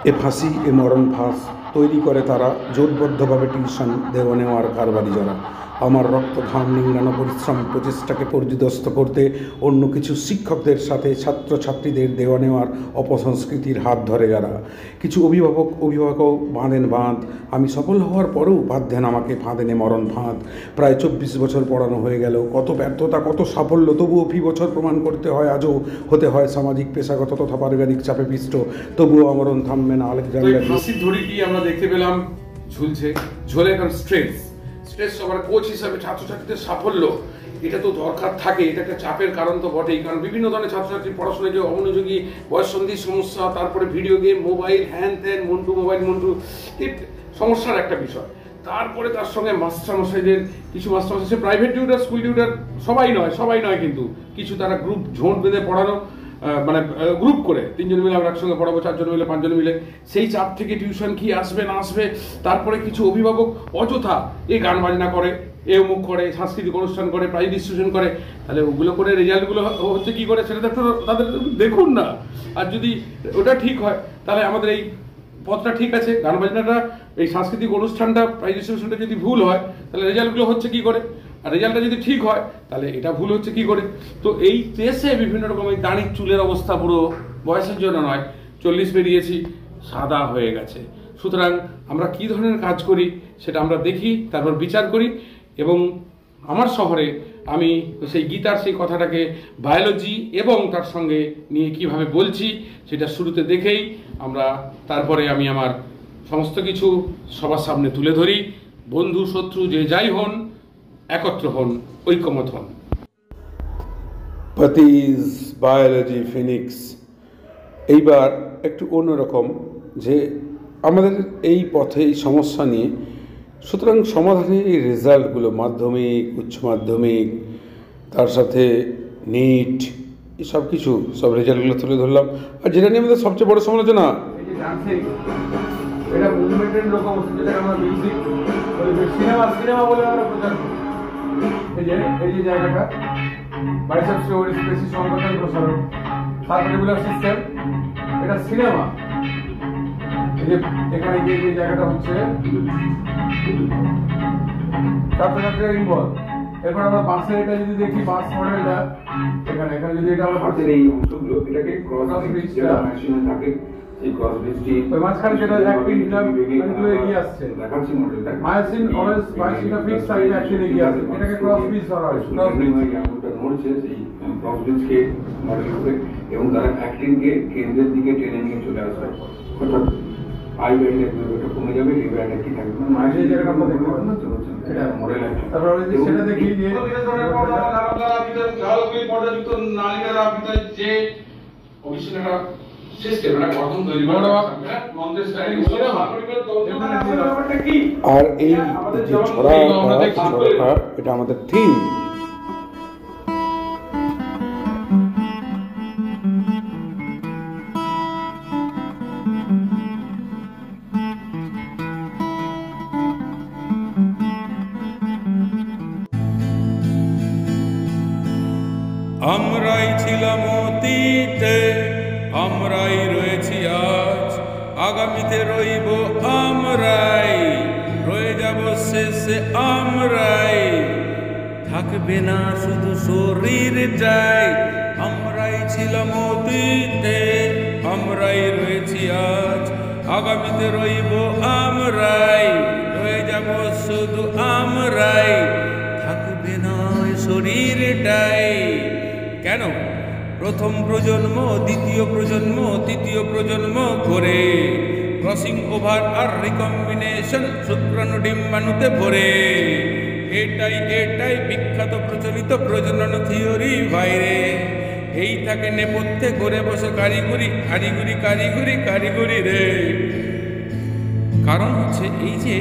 এ ফাঁসি এ মরণ ফাঁস তৈরি করে তারা জোটবদ্ধভাবে টিউশন দেওয়া নেওয়ার কারবারি যারা। আমার রক্ত ঘাম নিংড়ানো পরিশ্রম প্রচেষ্টাকে পর্যুদস্ত করতে অন্য কিছু শিক্ষকদের সাথে ছাত্রছাত্রীদের দেওয়া নেওয়ার অপসংস্কৃতির হাত ধরে যারা। কিছু অভিভাবকও বাঁধেন বাঁধ, আমি সফল হওয়ার পরেও বাঁধেন আমাকে ফাঁদেনে মরণ ফাঁদ। প্রায় 24 বছর পড়ানো হয়ে গেল, কত ব্যর্থতা কত সাফল্য, তবুও ফি বছর প্রমাণ করতে হয় আজও, হতে হয় সামাজিক পেশাগত তথা পারিবারিক চাপে পিষ্ট, তবুও আমরণ থামবে না আলেকজান্ডার। ফাঁসির দড়ি কি আমরা দেখতে পেলাম ঝুলছে, ঝোলে কারণ স্ট্রেস সবার কোচ হিসাবে ছাত্রছাত্রীদের সাফল্য এটা তো দরকার থাকে, এটা একটা চাপের কারণ তো বটেই। কারণ বিভিন্ন ধরনের ছাত্রছাত্রী পড়াশোনায় যে অমনোযোগী, বয়ঃসন্ধির সমস্যা, তারপরে ভিডিও গেম, মোবাইল, হ্যান ত্যান, মন্টু মোবাইল মন্টু, সমস্যার একটা বিষয়। তারপরে তার সঙ্গে মাস্টারমশাইদের, কিছু মাস্টারমশাই সে প্রাইভেট টিউটার, স্কুল টিউটার, সবাই নয় কিন্তু কিছু তারা গ্রুপ ঝোঁট বেঁধে পড়ানো, মানে গ্রুপ করে 3 জন মিলে আমরা একসঙ্গে পড়াবো, 4 জন মিলে, 5 জন মিলে, সেই চাপ থেকে টিউশন কি আসবে না আসবে। তারপরে কিছু অভিভাবক অযথা এই গান বাজনা করে, এ অমুক করে, সাংস্কৃতিক অনুষ্ঠান করে, প্রাইজ ডিস্ট্রিবিউশন করে, তাহলে ওগুলো করে রেজাল্টগুলো হচ্ছে কি করে সেটা তো তাদের দেখুন না। আর যদি ওটা ঠিক হয় তাহলে আমাদের এই পথটা ঠিক আছে, গান বাজনাটা, এই সাংস্কৃতিক অনুষ্ঠানটা, প্রাইজ ডিস্ট্রিবিউশনটা যদি ভুল হয় তাহলে রেজাল্টগুলো হচ্ছে কি করে, আর রেজাল্টটা যদি ঠিক হয় তাহলে এটা ভুল হচ্ছে কি করে। তো এই দেশে বিভিন্ন রকম এই দাড়ির চুলের অবস্থা পুরো বয়সের জন্য নয়, 40 পেরিয়েছি, সাদা হয়ে গেছে। সুতরাং আমরা কি ধরনের কাজ করি সেটা আমরা দেখি, তারপর বিচার করি। এবং আমার শহরে আমি সেই গীতার সেই কথাটাকে বায়োলজি এবং তার সঙ্গে নিয়ে কিভাবে বলছি সেটা শুরুতে দেখেই আমরা, তারপরে আমি আমার সমস্ত কিছু সবার সামনে তুলে ধরি। বন্ধু শত্রু যে যাই হন, একত্র হন, ঐকমত হন। পাতিজ বায়োলজি ফিনিক্স এইবার একটু অন্যরকম, যে আমাদের এই পথে এই সমস্যা নিয়ে, সুতরাং সমাধানে এই রেজাল্টগুলো, মাধ্যমিক, উচ্চ মাধ্যমিক, তার সাথে নিট, এই সব কিছু সব রেজাল্টগুলো তুলে ধরলাম। আর যেটা নিয়ে আমাদের সবচেয়ে বড় সমালোচনা, এটা মুভমেন্টের রকম, যেটা আমরা মিউজিক সিনেমা বলে আমরা প্রচার করি। এই যে জায়গাটা বাইসেপস ওর স্পেসি সংকোচন প্রসারণ সার্কুলার সিস্টেম, এটা সিনেমা। এই যে এখানে গিয়ে যে জায়গাটা হচ্ছে ছাত্রছাত্রীরা ইনভলভ। এরপর আমরা বাসের এটা যদি দেখি, বাস মডেলটা এখানে যদি এটা আমরা বাসের এই অংশগুলো, এটাকে ক্রস ব্রিজ যেটা মেশিনে থাকে, এই ক্রস ব্রিজটি ওই মাঝখানে যেটা এক পিন্ডাম এগুলো এগিয়ে আসছে, দেখাচ্ছি মডেলটা। মায়োসিন অলওয়েজ মায়োসিনটা ফিক্স আর এটা অ্যাকচুয়ালি এগিয়ে আসছে, এটাকে ক্রস ব্রিজ ধরা হয়। ক্রস ব্রিজ আঙুলটা নড়ছে সেই ক্রস ব্রিজকে মডেল করে, এবং তারা অ্যাক্টিনকে কেন্দ্রের দিকে টেনে নিয়ে চলে আসবে। অর্থাৎ আই ব্যান্ডের এটা কমে যাবে, এই ব্যান্ডের কি থাকবে না। মায়োসিন জায়গাটা আমরা দেখতে পাচ্ছি না, এটা মডেল আছে। তারপর আমরা যদি সেটা দেখি যে পর্দাযুক্ত নালিকারা ভিতরে যে অভিষেকটা সিস্টেম, মানে গঠন তৈরি করা মন্ত্রের স্টাইল কি। আর এই যে ছড়া, এটা আমাদের থিম। আমরাই ছিলাম অতীতে, আমরাই রয়েছি আজ, আগামীতে রইব আমরাই, রয়ে যাব শেষে আমরাই, থাকবে না শুধু শরীরটাই। আমরাই ছিলাম অতীতে, আমরাই রয়েছি আজ, আগামীতে রইব আমরাই, রয়ে যাব শুধু আমরাই, থাকবে না শরীরটাই। কেন প্রথম প্রজন্ম, দ্বিতীয় প্রজন্ম, তৃতীয় প্রজন্ম করে ক্রসিং ওভার আর রিকম্বিনেশন শুক্রাণু ডিম্বাণুতে ভরে, এটাই বিখ্যাত প্রচলিত প্রজনন থিওরি বাইরে। এই থাকে নেপথ্যে করে বসে কারিগরি রে। কারণ হচ্ছে এই যে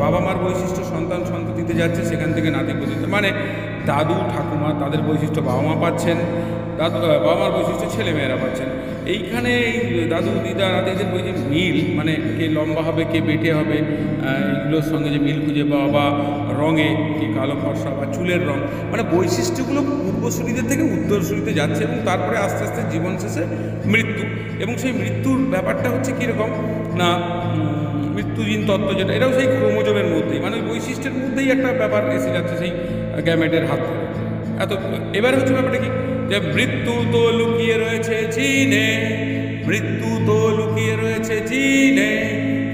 বাবা মার বৈশিষ্ট্য সন্তান সন্ততিতে যাচ্ছে, সেখান থেকে নাতি পুতিতে, মানে দাদু ঠাকুমা তাদের বৈশিষ্ট্য বাবা মা পাচ্ছেন, বাবা মার বৈশিষ্ট্য ছেলে মেয়েরা পাচ্ছেন। এইখানে এই দাদু দিদা নাতিদের ওই যে মিল, মানে কে লম্বা হবে কে বেটে হবে, এগুলোর সঙ্গে যে মিল খুঁজে পাওয়া, বা রঙে কে কালো ফর্সা বা চুলের রং, মানে বৈশিষ্ট্যগুলো পূর্বসূরিদের থেকে উত্তরসূরিতে যাচ্ছে এবং তারপরে আস্তে আস্তে জীবন শেষে মৃত্যু। এবং সেই মৃত্যুর ব্যাপারটা হচ্ছে কীরকম না, মৃত্যুহীন তত্ত্ব যেটা, এটাও সেই ক্রোমোজোমের মধ্যেই, মানে ওই বৈশিষ্ট্যের মধ্যেই একটা ব্যাপার এসে যাচ্ছে সেই গ্যামেটের হাত ধরে। এবার হচ্ছে ব্যাপারটা কি, যে মৃত্যু তো লুকিয়ে রয়েছে জিনে, মৃত্যু তো লুকিয়ে রয়েছে জিনে,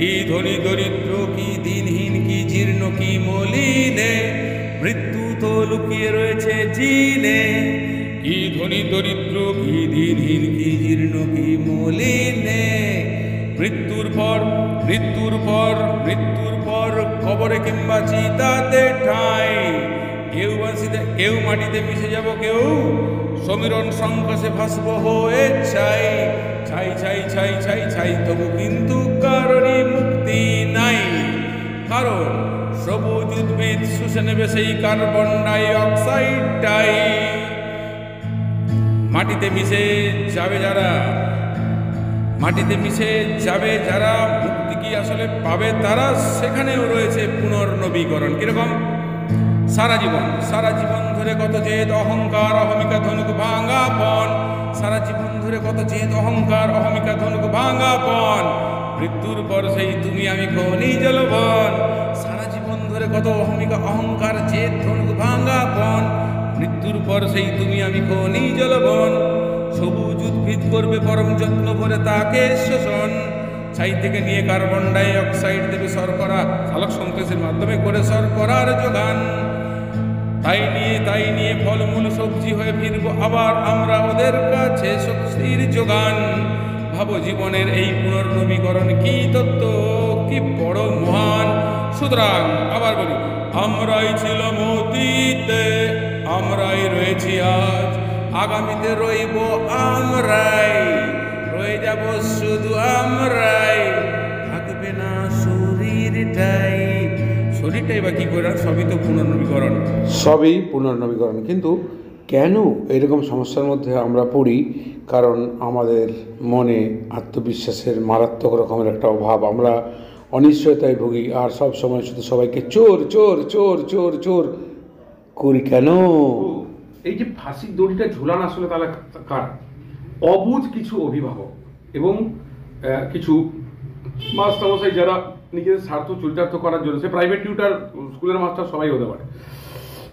কি ধনী দরিদ্র কি দিনহীন কি জীর্ণ কি মলিনে, মৃত্যু তো লুকিয়ে রয়েছে জিনে, কি ধনী দরিদ্র কি দিনহীন কি জীর্ণ কি মলিনে। মৃত্যুর পর মৃত্যুর পর মৃত্যুর পর কবরে কিংবা চিতাতে ঠাঁই, কেউ বাঁশিতে কেউ মাটিতে মিশে যাব, কেউ সমীরণ সংকোচে ভাসব হয়ে ছাই, ছাই ছাই ছাই ছাই ছাই, তবু কিন্তু কারোরই মুক্তি নাই, কারণ সবুজ উদ্ভিদ শুষে নেবে সেই কার্বন ডাই অক্সাইডটাই। মাটিতে মিশে যাবে যারা, মাটিতে মিশে যাবে যারা, মুক্তি কি আসলে পাবে তারা, সেখানেও রয়েছে পুনর্নবীকরণ। কিরকম, সারা জীবন ধরে কত জেদ অহংকার অহমিকা ধনুক ভাঙা পণ, সারা জীবন ধরে কত জেদ অহংকার অহমিকা ধনুক ভাঙা পণ, মৃত্যুর পর সেই তুমি আমি খনি জলবন, সারা জীবন ধরে কত অহমিকা অহংকার জেদ ধনুক ভাঙা পণ, মৃত্যুর পর সেই তুমি আমি খনি জলবন। সবুজ উদ্ভিদ করবে পরম যত্ন করে তাকে শোষণ, ছাই থেকে নিয়ে কার্বন ডাই অক্সাইড দেবে শর্করা, সালোক সংশ্লেষের মাধ্যমে করে শর্করার যোগান। তাই নিয়ে ফলমূল সবজি হয়ে ফিরবো আবার আমরা ওদের কাছে শক্তির যোগান। ভাবো জীবনের এই পুনর্নবীকরণ কি তত্ত্ব, কি বড় মহান। সুতরাং আবার বলি, আমরাই ছিলাম অতীতে, আমরাই রয়েছি আজ, আগামীতে রইব আমরাই, রয়ে যাব শুধু আমরাই, থাকবে না শরীরটাই। শরীরটাই বা কী করে, সবই তো পুনর্নবীকরণ, সবই পুনর্নবীকরণ। কিন্তু কেন এরকম সমস্যার মধ্যে আমরা পড়ি? কারণ আমাদের মনে আত্মবিশ্বাসের মারাত্মক রকমের একটা অভাব, আমরা অনিশ্চয়তায় ভুগি, আর সব সময় শুধু সবাইকে চোর চোর চোর চোর চোর করি কেন? এই যে ফাঁসির দড়িটা ঝুলান আসলে তাহলে কার? অবুঝ কিছু অভিভাবক এবং কিছু মাস্টারমশাই যারা নিজেদের স্বার্থ চরিতার্থ করার জন্য, সে প্রাইভেট টিউটার, স্কুলের মাস্টার সবাই হতে পারে,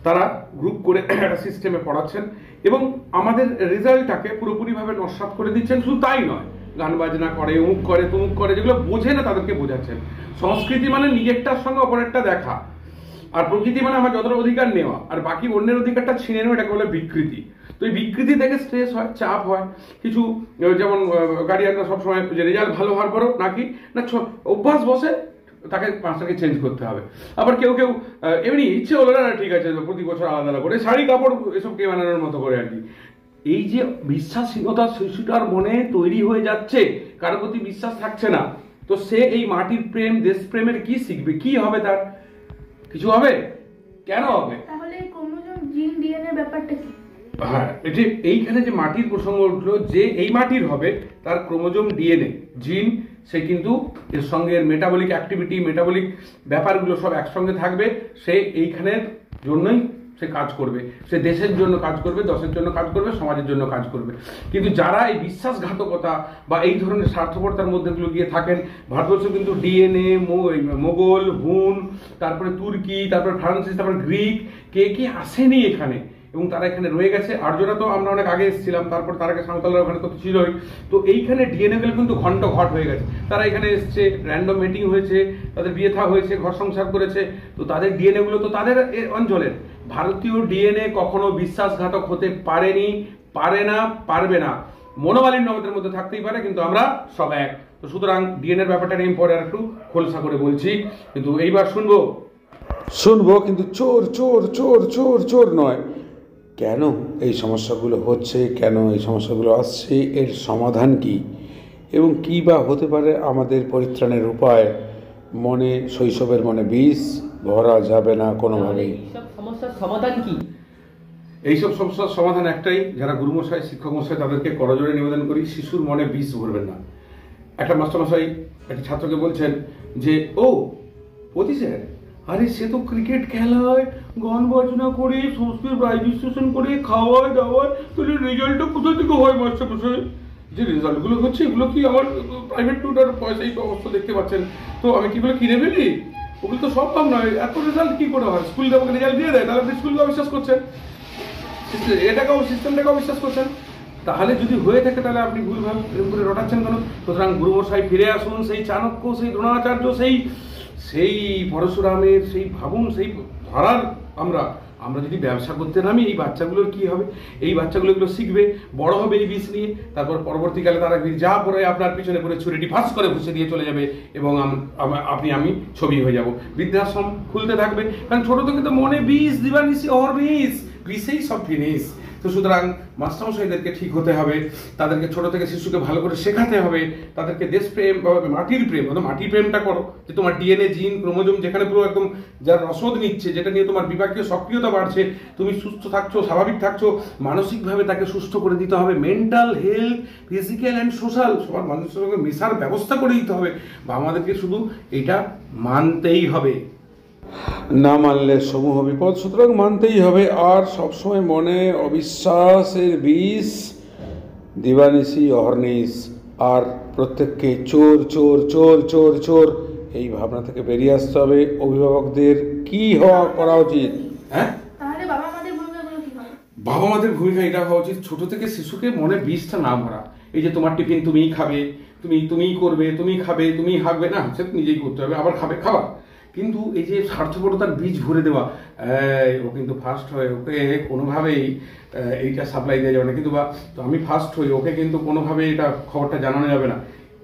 তারা গ্রুপ করে একটা সিস্টেমে পড়াচ্ছেন এবং আমাদের রেজাল্টটাকে পুরোপুরিভাবে নস্যাৎ করে দিচ্ছেন। শুধু তাই নয়, গান বাজনা করে, অমুক করে তমুক করে, যেগুলো বোঝে না তাদেরকে বোঝাচ্ছেন। সংস্কৃতি মানে নিজেরটার সঙ্গে অপরেরটা দেখা, আর প্রকৃতি মানে আমার যতটা অধিকার নেওয়া, আর বাকি অন্যের অধিকারটা ছিনে নেওয়া, এটাকে বলে বিকৃতি। তো এই বিকৃতি থেকে স্ট্রেস হয়, চাপ হয়। কিছু যেমন গার্ডিয়ানরা সবসময় যে রেজাল্ট ভালো হওয়ার পরও নাকি না অভ্যাস বসে তাকে পাঁচটাকে চেঞ্জ করতে হবে। আবার কেউ কেউ এমনি ইচ্ছে হলো না, ঠিক আছে প্রতি বছর আলাদা আলাদা করে শাড়ি কাপড় এসব কে বানানোর মতো করে আর কি। এই যে বিশ্বাসহীনতা শিশুটার মনে তৈরি হয়ে যাচ্ছে, কারোর প্রতি বিশ্বাস থাকছে না, তো সে এই মাটির প্রেম দেশপ্রেমের কি শিখবে? কি হবে তার? কিছু হবে? কেন হবে? তাহলে ক্রোমোজোম জিন ডিএনএ ব্যাপারটা কি? হ্যাঁ, এটি এইখানে যে মাটির প্রসঙ্গ উঠলো, যে এই মাটির হবে তার ক্রোমোজোম ডিএনএ জিন, সে কিন্তু এর সঙ্গে মেটাবলিক অ্যাক্টিভিটি, মেটাবলিক ব্যাপারগুলো সব একসঙ্গে থাকবে। সে এইখানের জন্যই সে কাজ করবে, সে দেশের জন্য কাজ করবে, দশের জন্য কাজ করবে, সমাজের জন্য কাজ করবে। কিন্তু যারা এই বিশ্বাসঘাতকতা বা এই ধরনের স্বার্থপরতার মধ্যে গিয়ে থাকেন, ভারতবর্ষ কিন্তু ডিএনএ, মোগল, হুন, তারপরে তুর্কি, তারপরে ফ্রান্সিস, তারপরে গ্রিক, কে কে আসেনি এখানে এবং তারা এখানে রয়ে গেছে। আর্যরা তো আমরা অনেক আগে এসেছিলাম, তারপর তার আগে সাঁওতালরা ওখানে তো ছিলই। তো এইখানে ডিএনএ গুলো কিন্তু ঘন্ট ঘট হয়ে গেছে, তারা এখানে এসছে, র্যান্ডম মিটিং হয়েছে, তাদের বিয়ে থা হয়েছে, ঘর সংসার করেছে, তো তাদের ডিএনএ গুলো তো তাদের অঞ্চলের। ভারতীয় ডিএনএ কখনো বিশ্বাসঘাতক হতে পারেনি, পারে না, পারবে না। মনোমালিন্য আমাদের মধ্যে থাকতেই পারে, কিন্তু আমরা সব এক। তো সুতরাং ডিএনএর ব্যাপারটা নিয়ে পরে আর একটু খোলসা করে বলছি, কিন্তু এইবার শুনবো কিন্তু চোর চোর চোর চোর চোর নয়। কেন এই সমস্যাগুলো হচ্ছে, কেন এই সমস্যাগুলো আসছে, এর সমাধান কি এবং কী বা হতে পারে আমাদের পরিত্রাণের উপায়? মনে, শৈশবের মনে বিষ ভরা যাবে না কোনোভাবেই। সব সমস্যার সমাধান কি? এইসব সমস্যার সমাধান একটাই, যারা গুরুমশাই শিক্ষক মশাই তাদেরকে করজোড়ে নিবেদন করি, শিশুর মনে বিষ ভরবেন না। একটা মাস্টারমশাই একটা ছাত্রকে বলছেন যে ও পতি স্যার, আরে সে তো ক্রিকেট খেলায়, গান বাজনা করে, সংস্কৃত রেজিস্ট্রেশন করে, খাওয়ায় দাওয়ায়, তাহলে রেজাল্টটা কোথা থেকে হয় মাস্টারমশাই? যে রেজাল্টগুলো হচ্ছে এগুলো কি আমার প্রাইভেট টিউটার পয়সাই অবস্থা দেখতে পাচ্ছেন, তো আমি কিগুলো কিনে ফেলি? ওগুলো তো সম্ভব নয়, এত রেজাল্ট কি করে হয়? স্কুল আমাকে রেজাল্ট দিয়ে দেয়, তাহলে আপনি স্কুলকে অবিশ্বাস করছেন, এটাকেও সিস্টেমটাকে অবিশ্বাস করছেন। তাহলে যদি হয়ে থাকে তাহলে আপনি ভুলভাল এরকম করে রটাচ্ছেন কেন? সুতরাং গুরুমশাই ফিরে আসুন, সেই চাণক্য, সেই দ্রোণাচার্য, সেই পরশুরামের সেই ভাবুন, সেই ধারার আমরা যদি ব্যবসা করতে নামি, এই বাচ্চাগুলোর কি হবে? এই বাচ্চাগুলো এগুলো শিখবে, বড় হবে এই বিষ নিয়ে, তারপর পরবর্তীকালে তারা যা পরে আপনার পিছনে পরে ছুরিটি ফাঁস করে ঘুষে দিয়ে চলে যাবে এবং আমি ছবি হয়ে যাব। বৃদ্ধাশ্রম খুলতে থাকবে, কারণ ছোট থেকে তো মনে বিষ, দিবানিশি অহর্নিশ, বিষেই সব জিনিস। তো সুতরাং মাস্টারমশাইদেরকে ঠিক হতে হবে, তাদেরকে ছোট থেকে শিশুকে ভালো করে শেখাতে হবে, তাদেরকে দেশপ্রেম বা মাটির প্রেম, মাটির প্রেমটা করো, যে তোমার ডিএনএ, জিন, ক্রোমোজোম যেখানে পুরো একদম যার রসদ নিচ্ছে, যেটা নিয়ে তোমার বিপাকীয় সক্রিয়তা বাড়ছে, তুমি সুস্থ থাকছো, স্বাভাবিক থাকছো, মানসিকভাবে তাকে সুস্থ করে দিতে হবে। Mental health, physical and social, সবার মানুষের সঙ্গে মেশার ব্যবস্থা করে দিতে হবে, বা আমাদেরকে শুধু এটা মানতেই হবে। না মানলে সমূহ বিপদ, সুতরাং মানতেই হবে। আর সবসময় মনে অবিশ্বাসের বিষ, দিবানিশি অহর্নিশ, আর প্রত্যেককে চোর চোর চোর চোর চোর এই ভাবনা থেকে বেরিয়ে আসতে হবে। অভিভাবকদের কি করা উচিত? হ্যাঁ, তাহলে বাবা মাদের ভূমিকাগুলো কি হবে? বাবা মাদের ভূমিকা এটা হওয়া উচিত, ছোট থেকে শিশুকে মনে বিষটা না ভরা। এই যে তোমার টিফিন তুমিই খাবে, তুমিই করবে, তুমি খাবে, তুমি হাঁকবে না, সে নিজেই করতে হবে, আবার খাবার। কিন্তু এই যে স্বার্থপরতার বীজ ভরে দেওয়া, ও কিন্তু ফার্স্ট হয়ে, ওকে কোনোভাবেই এইটা সাপ্লাই দেওয়া যাবে না, কিন্তু বা তো আমি ফার্স্ট হই, ওকে কিন্তু কোনোভাবেই এটা খবরটা জানানো যাবে না।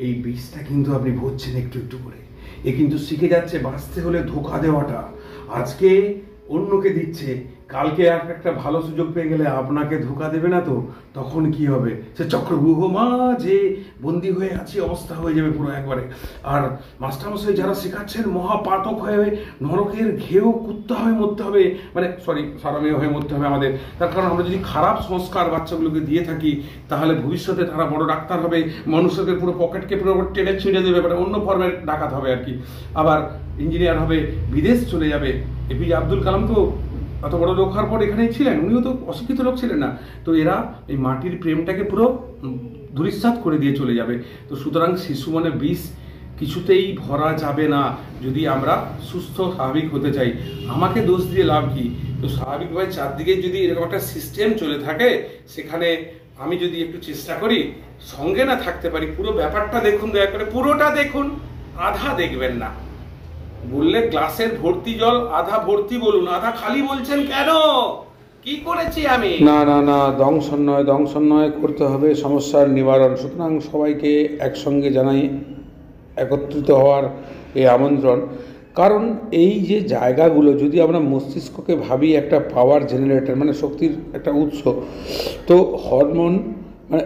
এই বীজটা কিন্তু আপনি ভরছেন একটু একটু করে। এ কিন্তু শিখে যাচ্ছে বাঁচতে হলে ধোঁকা দেওয়াটা। আজকে অন্যকে দিচ্ছে, কালকে আর একটা ভালো সুযোগ পেয়ে গেলে আপনাকে ধোঁকা দেবে না, তো তখন কি হবে? সে চক্রব্যূহ মাঝে বন্দী হয়ে আছে, অবস্থা হয়ে যাবে পুরো একবারে। আর মাস্টারমশাই যারা শেখাচ্ছেন মহাপাতক হয়ে নরকের ঘেউ কুত্তা হয়ে মরতে হবে, মানে সারমেয় হয়ে মরতে হবে আমাদের। তার কারণ আমরা যদি খারাপ সংস্কার বাচ্চাগুলোকে দিয়ে থাকি, তাহলে ভবিষ্যতে তারা বড় ডাক্তার হবে, মানুষকে পুরো পকেটকে পুরো টেনে ছিঁড়ে দেবে, মানে অন্য ফর্মের ডাকাত হবে আর কি। আবার ইঞ্জিনিয়ার হবে, বিদেশ চলে যাবে। এপিজে আব্দুল কালাম তো অত বড় লোক হওয়ার পর এখানেই ছিলেন, উনিও তো অশিক্ষিত লোক ছিলেন না। তো এরা এই মাটির প্রেমটাকে পুরো ধূলিসাৎ করে দিয়ে চলে যাবে। তো সুতরাং শিশু মনে বিষ কিছুতেই ভরা যাবে না যদি আমরা সুস্থ স্বাভাবিক হতে চাই। আমাকে দোষ দিয়ে লাভ কি? তো স্বাভাবিকভাবে চারদিকে যদি এরকম একটা সিস্টেম চলে থাকে, সেখানে আমি যদি একটু চেষ্টা করি সঙ্গে না থাকতে পারি, পুরো ব্যাপারটা দেখুন, দয়া করে পুরোটা দেখুন, আধা দেখবেন না। বললে গ্লাসের ভর্তি জল আধা ভর্তি বলুন, আধা খালি বলছেন কেন? কি করেছি আমি? না, দংশন নয় করতে হবে সমস্যার নিবারণ। সুতরাং সবাইকে একসঙ্গে জানাই একত্রিত হওয়ার এই আমন্ত্রণ। কারণ এই যে জায়গাগুলো যদি আমরা মস্তিষ্ককে ভাবি একটা পাওয়ার জেনারেটর, মানে শক্তির একটা উৎস, তো হরমোন মানে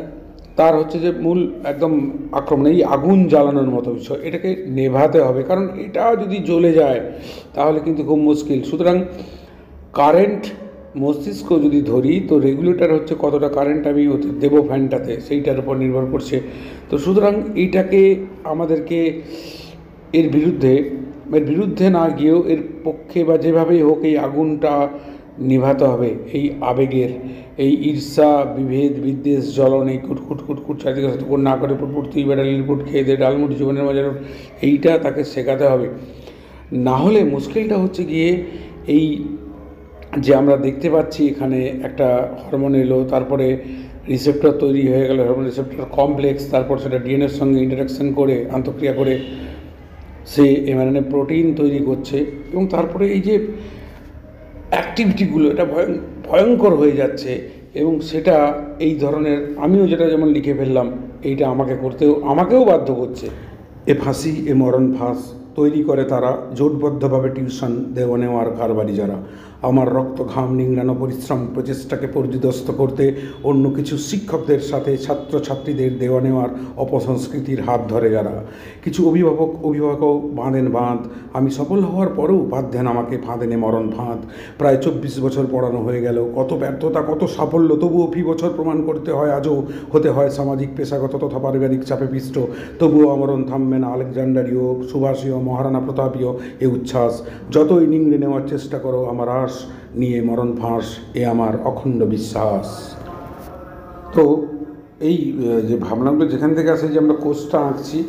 তার হচ্ছে যে মূল একদম আক্রমণ, এই আগুন জ্বালানোর মতো বিষয়, এটাকে নেভাতে হবে। কারণ এটা যদি জ্বলে যায় তাহলে কিন্তু খুব মুশকিল। সুতরাং কারেন্ট মস্তিষ্ক যদি ধরি, তো রেগুলেটর হচ্ছে কতটা কারেন্ট আমি ওতে দেবো ফ্যানটাতে, সেইটার উপর নির্ভর করছে। তো সুতরাং এইটাকে আমাদেরকে এর বিরুদ্ধে না গিয়েও এর পক্ষে বা যেভাবেই হোক এই আগুনটা নিভাতে হবে। এই আবেগের, এই ঈর্ষা, বিভেদ, বিদ্বেষ, জ্বলন, এই কুটকুট চারিদিকে সাথে না করে পুটপুট তুই বেড়া লিলপুট খেয়ে দে ডালমুট জীবনের মাঝে, এইটা তাকে শেখাতে হবে। না হলে মুশকিলটা হচ্ছে গিয়ে এই যে আমরা দেখতে পাচ্ছি এখানে একটা হরমোন এলো, তারপরে রিসেপ্টর তৈরি হয়ে গেল, হরমোন রিসেপ্টর কমপ্লেক্স, তারপর সেটা ডিএনএর সঙ্গে ইন্টারাকশন করে, আন্তঃক্রিয়া করে সে এমআরএনএ প্রোটিন তৈরি করছে, এবং তারপরে এই যে অ্যাক্টিভিটিগুলো এটা ভয়ঙ্কর হয়ে যাচ্ছে। এবং সেটা এই ধরনের, আমিও যেটা যেমন লিখে ফেললাম, এইটা আমাকেও বাধ্য করছে। এ ফাঁসি, এ মরণ ফাঁস তৈরি করে তারা জোটবদ্ধভাবে টিউশন দেওয়া নেওয়ার কারবারি যারা। আমার রক্ত ঘাম নিংড়ানো পরিশ্রম প্রচেষ্টাকে পর্যুদস্ত করতে অন্য কিছু শিক্ষকদের সাথে ছাত্রছাত্রীদের দেওয়া নেওয়ার অপসংস্কৃতির হাত ধরে যারা। কিছু অভিভাবকও বাঁধেন বাঁধ, আমি সফল হওয়ার পরেও বাঁধেন আমাকে ফাঁদেনে মরণ ফাঁদ। প্রায় 24 বছর পড়ানো হয়ে গেল, কত ব্যর্থতা কত সাফল্য, তবুও ফি বছর প্রমাণ করতে হয় আজও, হতে হয় সামাজিক পেশাগত তথা পারিবারিক চাপে পিষ্ট। তবুও আমরণ থামবে না আলেকজান্ডারীয় সুভাষীয় মহারানা প্রতাপীয় এ উচ্ছ্বাস। যতই নিংড়ে নেওয়ার চেষ্টা করো আমার আশ, নিয়ে মরণ ফাঁস এ আমার অখণ্ড বিশ্বাস। তো এই যে ভাবনাগুলো যেখান থেকে আসে, যে আমরা কোষটা আঁকছি,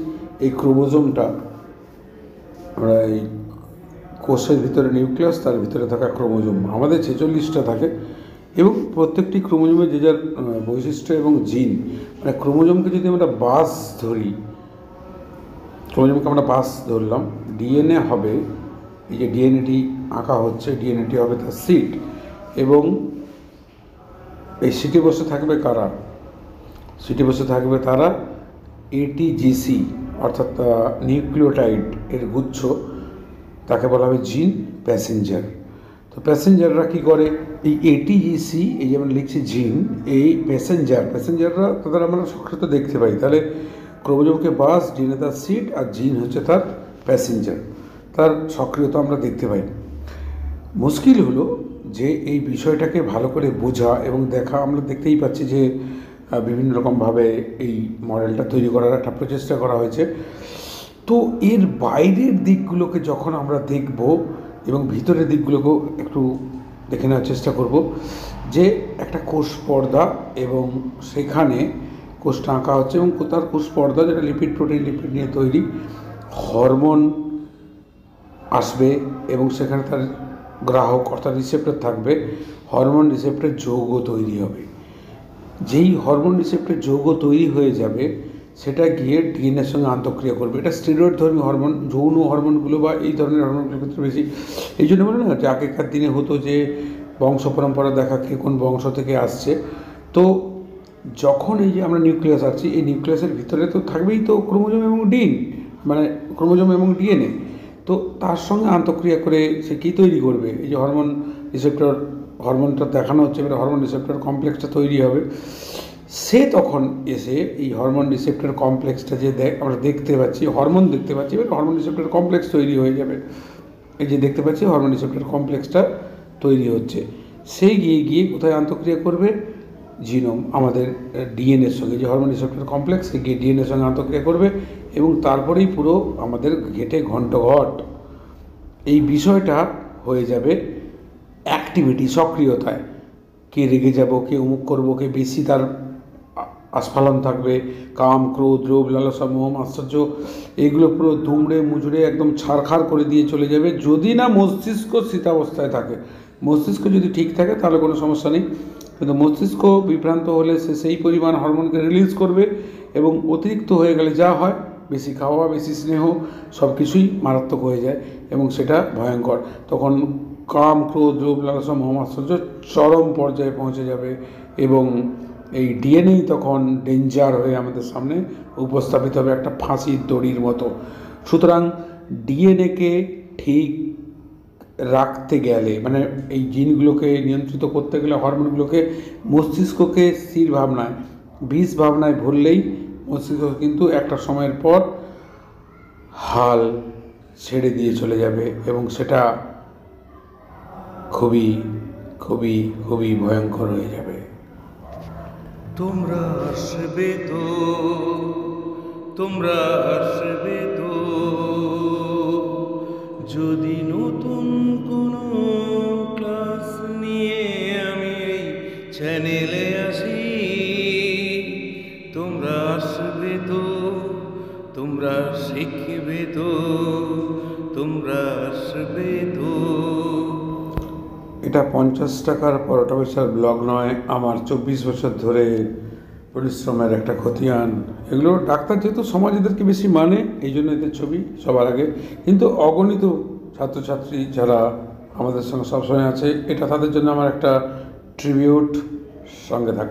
এই ক্রোমোজোমটা, আমরা এই কোষের ভিতরে নিউক্লিয়াস, তার ভিতরে থাকা ক্রোমোজোম, আমাদের 46টা থাকে এবং প্রত্যেকটি ক্রোমোজোমে যে যার বৈশিষ্ট্য এবং জিন, মানে ক্রোমোজোমকে যদি আমরা বাস ধরি, ক্রোমোজোমকে আমরা বাস ধরলাম, ডিএনএ হবে, এই যে ডিএনএটি আঁকা হচ্ছে, ডিএনএটি হবে তার সিট, এবং এই সিটে বসে থাকবে কারা? সিটে বসে থাকবে তারা এটিজিসি অর্থাৎ নিউক্লিওটাইড এর গুচ্ছ, তাকে বলা হবে জিন প্যাসেঞ্জার। তো প্যাসেঞ্জাররা কী করে? এই এটিজিসি, এই যেমন লিখছি জিন, এই প্যাসেঞ্জাররা তাদের আমরা সক্রিয় দেখতে পাই। তাহলে ক্রোমোজোমকে বাস, ডিএনএ তার সিট, আর জিন হচ্ছে তার প্যাসেঞ্জার, তার সক্রিয়তা আমরা দেখতে পাই। মুশকিল হলো যে এই বিষয়টাকে ভালো করে বোঝা এবং দেখা। আমরা দেখতেই পাচ্ছি যে বিভিন্ন রকমভাবে এই মডেলটা তৈরি করার একটা প্রচেষ্টা করা হয়েছে। তো এর বাইরের দিকগুলোকে যখন আমরা দেখব এবং ভিতরের দিকগুলোকেও একটু দেখে নেওয়ার চেষ্টা করব, যে একটা কোষ পর্দা এবং সেখানে কোষটা আঁকা হচ্ছে এবং তার কোষ পর্দা যেটা লিপিড প্রোটিন লিপিড নিয়ে তৈরি, হরমোন আসবে এবং সেখানে তার গ্রাহক অর্থাৎ রিসেপ্টর থাকবে, হরমোন রিসেপ্টরের যৌগ তৈরি হবে। যেই হরমোন রিসেপ্টরের যৌগ তৈরি হয়ে যাবে সেটা গিয়ে ডিএনএর সঙ্গে আন্তঃক্রিয়া করবে। এটা স্টেরয়েড ধর্মী হরমোন, যৌন হরমোনগুলো বা এই ধরনের হরমোনগুলোর ক্ষেত্রে বেশি। এই জন্য বলে না যে আগেকার দিনে হতো যে বংশ পরম্পরা দেখা কে কোন বংশ থেকে আসছে। তো যখন এই যে আমরা নিউক্লিয়াস আছি, এই নিউক্লিয়াসের ভিতরে তো থাকবেই তো ক্রোমোজোম এবং ক্রোমোজোম এবং ডিএনএ। তো তার সঙ্গে আন্তঃক্রিয়া করে সে কী তৈরি করবে? এই যে হরমোন রিসেপ্টর, হরমোনটা দেখানো হচ্ছে, এবার হরমোন রিসেপ্টর কমপ্লেক্সটা তৈরি হবে। সে তখন এসে এই হরমোন রিসেপ্টর কমপ্লেক্সটা যে আমরা দেখতে পাচ্ছি, হরমোন দেখতে পাচ্ছি, এবার হরমোন রিসেপ্টর কমপ্লেক্স তৈরি হয়ে যাবে। এই যে দেখতে পাচ্ছি হরমোন রিসেপ্টর কমপ্লেক্সটা তৈরি হচ্ছে, সে গিয়ে কোথায় আন্তঃক্রিয়া করবে? জিনোম, আমাদের ডিএনএর সঙ্গে। যে হরমোন রিসেপ্টর কমপ্লেক্স, সে গিয়ে ডিএনএর সঙ্গে আন্তঃক্রিয়া করবে এবং তারপরেই পুরো আমাদের ঘেটে ঘণ্টঘট এই বিষয়টা হয়ে যাবে অ্যাক্টিভিটি, সক্রিয়তায়। কে রেগে যাব, কে অমুক করবো, কে বেশি তার আস্ফালন থাকবে, কাম ক্রোধ লোভ লালসা মোহ আশ্চর্য, এগুলো পুরো দুমড়ে মুচড়ে একদম ছাড়খাড় করে দিয়ে চলে যাবে, যদি না মস্তিষ্ক স্থিতাবস্থায় থাকে। মস্তিষ্ক যদি ঠিক থাকে তাহলে কোনো সমস্যা নেই, কিন্তু মস্তিষ্ক বিভ্রান্ত হলে সে সেই পরিমাণ হরমোনকে রিলিজ করবে এবং অতিরিক্ত হয়ে গেলে যা হয়, বেশি খাওয়া, বেশি স্নেহ, সব কিছুই মারাত্মক হয়ে যায় এবং সেটা ভয়ঙ্কর। তখন কাম ক্রোধ লোভ লালসা মোহ আশ্চর্য চরম পর্যায়ে পৌঁছে যাবে এবং এই ডিএনএই তখন ডেঞ্জার হয়ে আমাদের সামনে উপস্থাপিত হবে, একটা ফাঁসির দড়ির মতো। সুতরাং ডিএনএকে ঠিক রাখতে গেলে, মানে এই জিনগুলোকে নিয়ন্ত্রিত করতে গেলে, হরমোনগুলোকে মস্তিষ্ককে স্থির ভাবনায়, বিষ ভাবনায় ভরলেই মস্তিষ্ক কিন্তু একটা সময়ের পর হাল ছেড়ে দিয়ে চলে যাবে এবং সেটা খুবই খুবই খুবই ভয়ঙ্কর হয়ে যাবে। তোমরা আসবে তো, তোমরা আসবে তো, যদি নতুন কোনো ক্লাস নিয়ে আমি এই চ্যানেলে আসি। তোমরা আসবে তো, তোমরা শিখবে তো, তোমরা আসবে তো। এটা 50 টাকার পরোটা পয়সার ব্লগ নয়, আমার 24 বছর ধরে পরিশ্রমের একটা খতিয়ান। এগুলো ডাক্তার যেহেতু সমাজেদেরকে বেশি মানে, এই জন্য এদের ছবি সবার আগে। কিন্তু অগণিত ছাত্রছাত্রী যারা আমাদের সঙ্গে সবসময় আছে, এটা তাদের জন্য আমার একটা ট্রিবিউট, সঙ্গে থাকে।